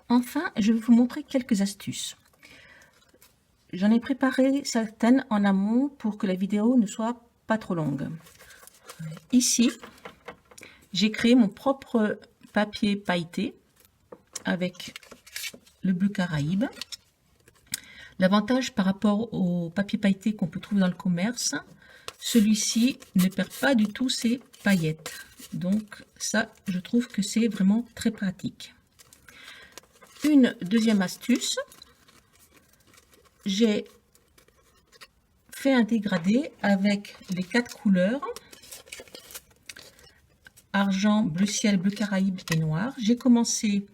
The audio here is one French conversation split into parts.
Enfin, je vais vous montrer quelques astuces. J'en ai préparé certaines en amont pour que la vidéo ne soit pas trop longue. Ici, j'ai créé mon propre papier pailleté avec le bleu Caraïbe. L'avantage par rapport au papier pailleté qu'on peut trouver dans le commerce, celui-ci ne perd pas du tout ses paillettes. Donc ça, je trouve que c'est vraiment très pratique. Une deuxième astuce, j'ai fait un dégradé avec les 4 couleurs, argent, bleu ciel, bleu Caraïbe et noir. J'ai commencé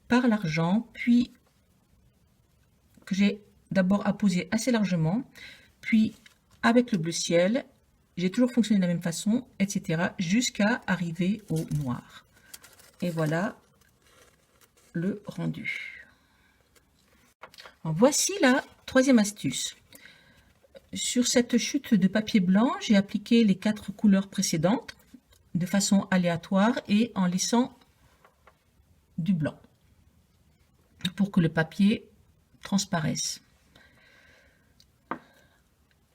par l'argent, puis que j'ai d'abord apposé assez largement, puis avec le bleu ciel, j'ai toujours fonctionné de la même façon, etc. jusqu'à arriver au noir. Et voilà le rendu. Alors, voici la troisième astuce. Sur cette chute de papier blanc, j'ai appliqué les 4 couleurs précédentes de façon aléatoire et en laissant du blanc pour que le papier transparaisse.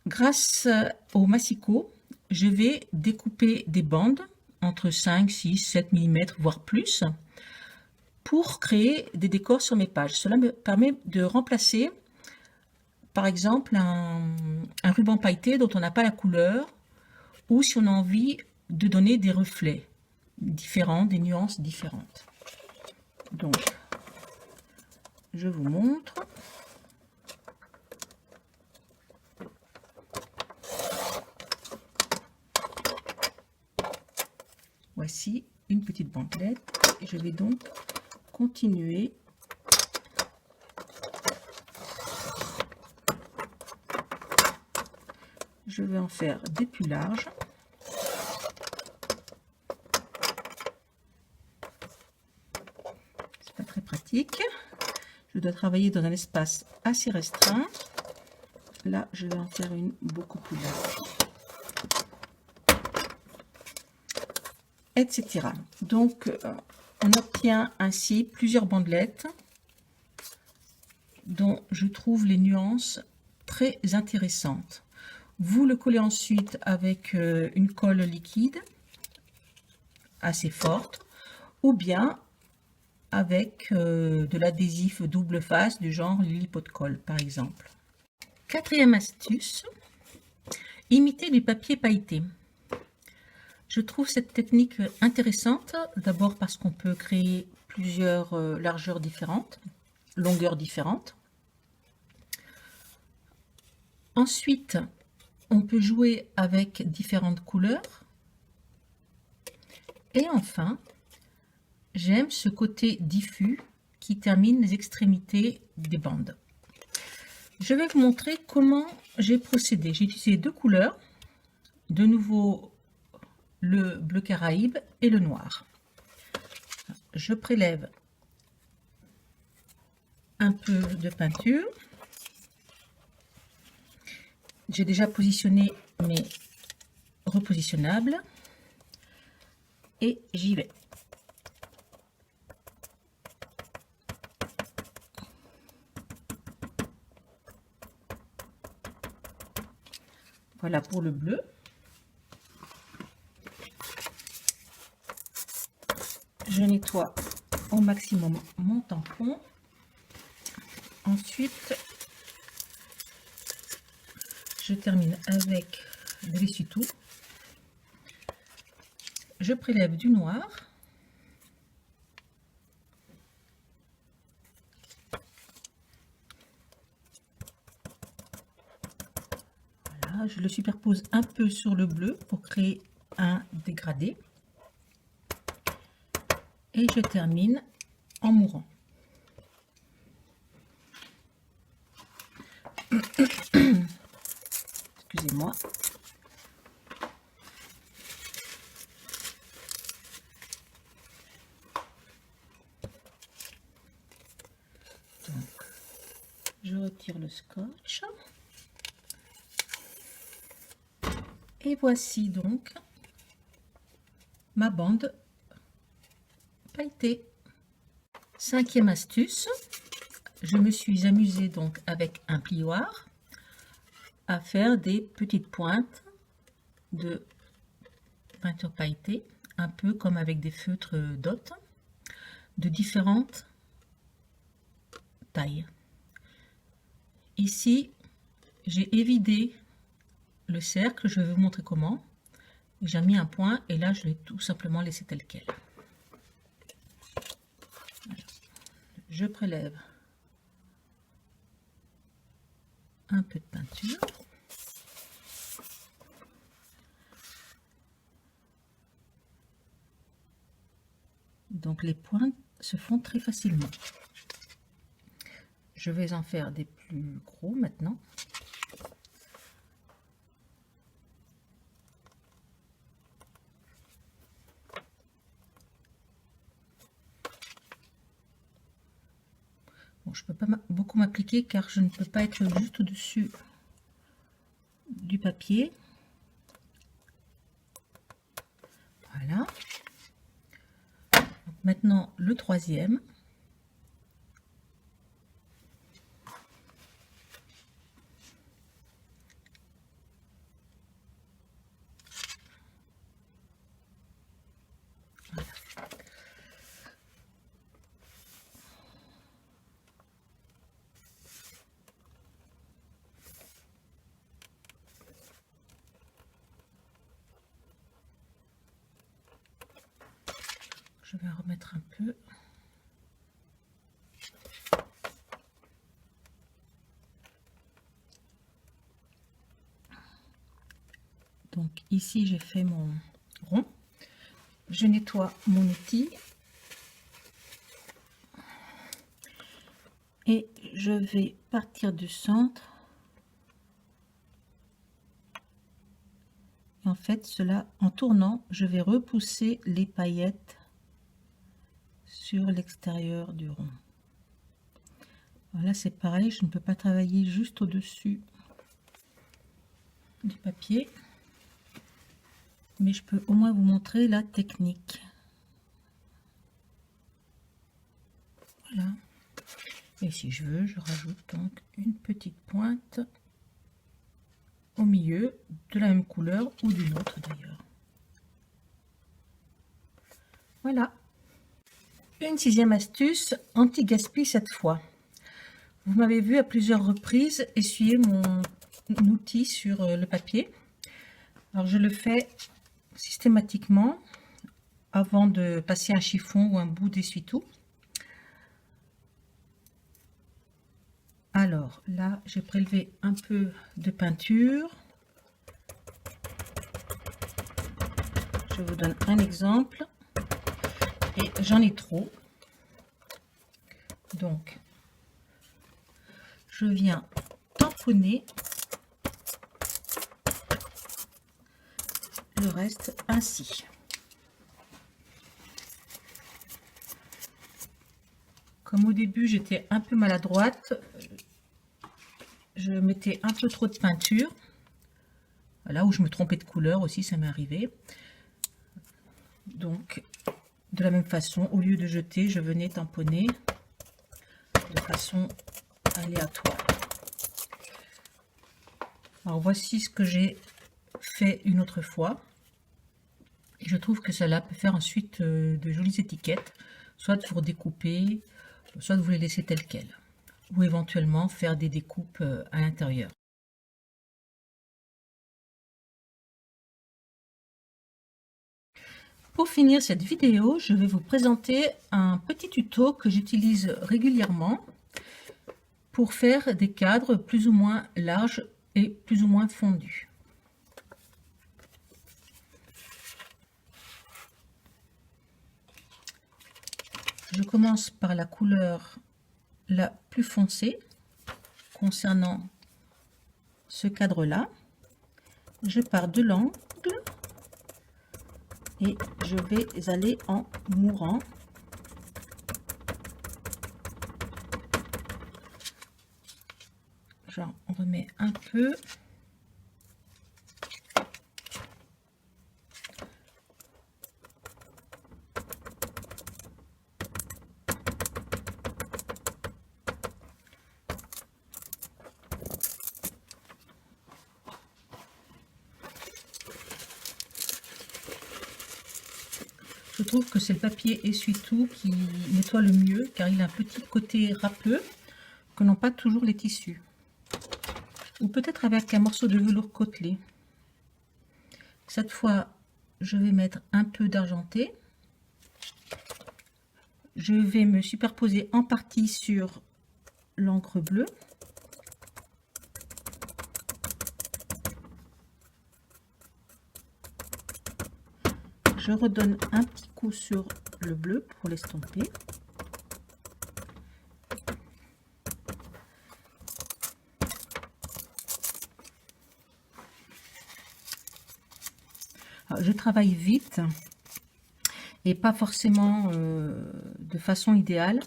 Grâce au massicot, je vais découper des bandes entre 5, 6, 7 mm, voire plus, pour créer des décors sur mes pages. Cela me permet de remplacer, par exemple, un ruban pailleté dont on n'a pas la couleur, ou si on a envie de donner des reflets différents, des nuances différentes. Donc, je vous montre. Voici une petite bandelette. Je vais donc continuer je vais en faire des plus larges. C'est pas très pratique. Je dois travailler dans un espace assez restreint. Là, je vais en faire une beaucoup plus large. Etc. Donc, on obtient ainsi plusieurs bandelettes dont je trouve les nuances très intéressantes. Vous le collez ensuite avec une colle liquide assez forte ou bien avec de l'adhésif double face du genre Lily Pot Colle par exemple. Quatrième astuce, imiter du papier pailleté. Je trouve cette technique intéressante, d'abord parce qu'on peut créer plusieurs largeurs différentes, longueurs différentes. Ensuite, on peut jouer avec différentes couleurs. Et enfin, j'aime ce côté diffus qui termine les extrémités des bandes. Je vais vous montrer comment j'ai procédé. J'ai utilisé 2 couleurs, de nouveau le bleu Caraïbe et le noir. Je prélève un peu de peinture. J'ai déjà positionné mes repositionnables et j'y vais. Voilà pour le bleu. Je nettoie au maximum mon tampon. Ensuite, je termine avec de l'essuie-tout. Je prélève du noir. Voilà, je le superpose un peu sur le bleu pour créer un dégradé. Et je termine en mourant. Excusez-moi. Donc, je retire le scotch. Et voici donc ma bande pailletée. 5e astuce, je me suis amusée donc avec un plioir à faire des petites pointes de peinture pailletée, un peu comme avec des feutres Dot, de différentes tailles. Ici, j'ai évidé le cercle, je vais vous montrer comment. J'ai mis un point et là je l'ai tout simplement laissé tel quel. Voilà. Je prélève un peu de peinture. Donc les points se font très facilement. Je vais en faire des plus gros maintenant. Bon, je ne peux pas beaucoup m'appliquer car je ne peux pas être juste au-dessus du papier. Voilà. Donc maintenant le 3e. Voilà. Je vais en remettre un peu. Donc ici j'ai fait mon rond. Je nettoie mon outil et je vais partir du centre. Et en fait, cela, en tournant, je vais repousser les paillettes sur l'extérieur du rond. Voilà, c'est pareil, je ne peux pas travailler juste au-dessus du papier, mais je peux au moins vous montrer la technique. Voilà. Et si je veux, je rajoute donc une petite pointe au milieu de la même couleur ou d'une autre d'ailleurs. Voilà. Une 6e astuce, anti-gaspi cette fois. Vous m'avez vu à plusieurs reprises essuyer mon outil sur le papier. Alors je le fais systématiquement avant de passer un chiffon ou un bout d'essuie-tout. Alors là, j'ai prélevé un peu de peinture. Je vous donne un exemple. Et j'en ai trop. Donc, je viens tamponner le reste ainsi. Comme au début, j'étais un peu maladroite, je mettais un peu trop de peinture. Voilà, où je me trompais de couleur aussi, ça m'est arrivé. Donc, de la même façon, au lieu de jeter, je venais tamponner de façon aléatoire. Alors, voici ce que j'ai fait une autre fois. Et je trouve que cela peut faire ensuite de jolies étiquettes, soit de vous redécouper, soit de vous les laisser telles quelles, ou éventuellement faire des découpes à l'intérieur. Pour finir cette vidéo, je vais vous présenter un petit tuto que j'utilise régulièrement pour faire des cadres plus ou moins larges et plus ou moins fondus. Je commence par la couleur la plus foncée concernant ce cadre-là. Je pars de l'angle et je vais aller en mourant. Genre, on remet un peu. Je trouve que c'est le papier essuie-tout qui nettoie le mieux, car il a un petit côté râpeux que n'ont pas toujours les tissus. Ou peut-être avec un morceau de velours côtelé. Cette fois, je vais mettre un peu d'argenté. Je vais me superposer en partie sur l'encre bleue. Je redonne un petit coup sur le bleu pour l'estomper. Alors, je travaille vite et pas forcément de façon idéale.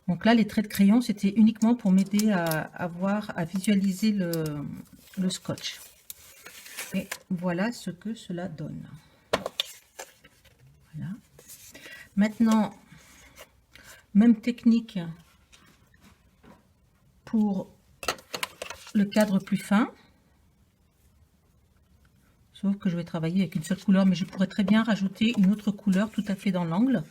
Donc là, les traits de crayon, c'était uniquement pour m'aider à visualiser le scotch. Et voilà ce que cela donne. Voilà. Maintenant, même technique pour le cadre plus fin. Sauf que je vais travailler avec une seule couleur, mais je pourrais très bien rajouter une autre couleur tout à fait dans l'angle.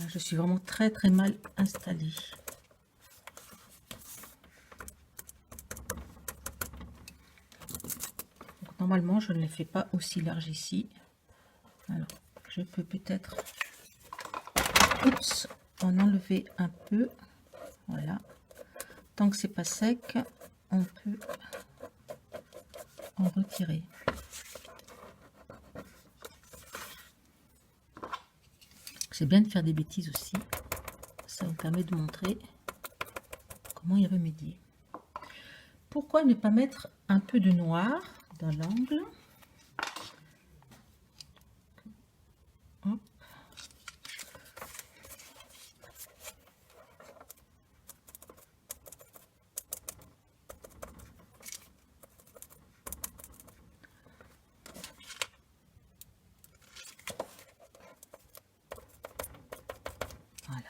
Je suis vraiment très mal installée. Donc, normalement, je ne les fais pas aussi larges ici. Alors, je peux peut-être en enlever un peu. Voilà. Tant que c'est pas sec, on peut en retirer. C'est bien de faire des bêtises aussi. Ça me permet de montrer comment y remédier. Pourquoi ne pas mettre un peu de noir dans l'angle? Voilà.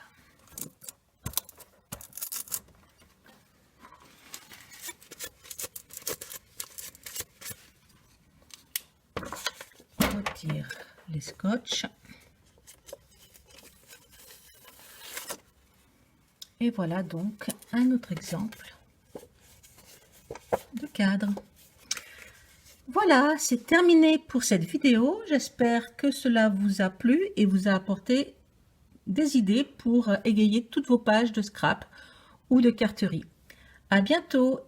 On retire les scotch. Et voilà donc un autre exemple de cadre. Voilà, c'est terminé pour cette vidéo. J'espère que cela vous a plu et vous a apporté des idées pour égayer toutes vos pages de scrap ou de carterie. À bientôt